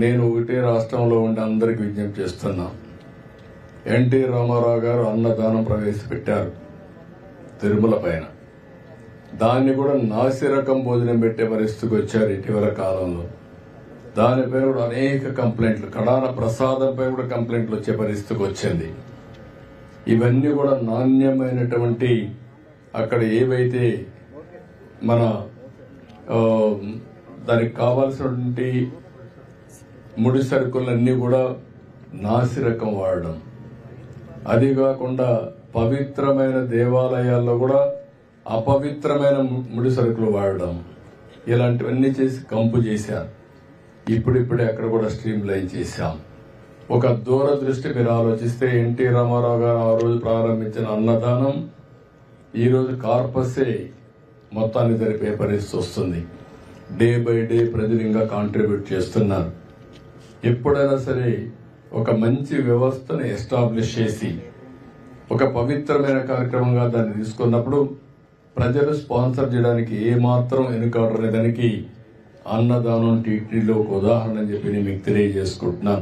నేను ఒకటే రాష్ట్రంలో ఉండి అందరికి విజ్ఞప్తి చేస్తున్నా. ఎన్టీ రామారావు గారు అన్నదానం ప్రవేశపెట్టారు తిరుమల పైన. దాన్ని కూడా నాసిరకం భోజనం పెట్టే పరిస్థితికి వచ్చారు ఇటీవల కాలంలో. దానిపై కూడా అనేక కంప్లైంట్లు, కడాన ప్రసాదంపై కూడా కంప్లైంట్లు వచ్చే పరిస్థితికి వచ్చింది. ఇవన్నీ కూడా నాణ్యమైనటువంటి అక్కడ ఏవైతే మన దానికి కావాల్సినటువంటి ముడి సరుకులన్నీ కూడా నాసిరకం వాడడం, అది కాకుండా పవిత్రమైన దేవాలయాల్లో కూడా అపవిత్రమైన ముడి సరుకులు వాడడం, ఇలాంటివన్నీ చేసి కంపు చేశారు. ఇప్పుడిప్పుడే అక్కడ కూడా స్ట్రీమ్ లైన్ చేశాం. ఒక దూరదృష్టి మీరు ఆలోచిస్తే ఎన్టీ రామారావు గారు ఆ రోజు ప్రారంభించిన అన్నదానం ఈ రోజు కార్పసే మొత్తాన్ని జరిపే పరిస్థితి వస్తుంది. డే బై డే ప్రజలు ఇంకా కాంట్రిబ్యూట్ చేస్తున్నారు. ఎప్పుడైనా సరే ఒక మంచి వ్యవస్థను ఎస్టాబ్లిష్ చేసి ఒక పవిత్రమైన కార్యక్రమంగా దాన్ని తీసుకున్నప్పుడు ప్రజలు స్పాన్సర్ చేయడానికి ఏమాత్రం వెనుకాడనే దానికి అన్నదానం టీటీడీలో ఒక ఉదాహరణ అని చెప్పి నేను మీకు తెలియజేసుకుంటున్నాను.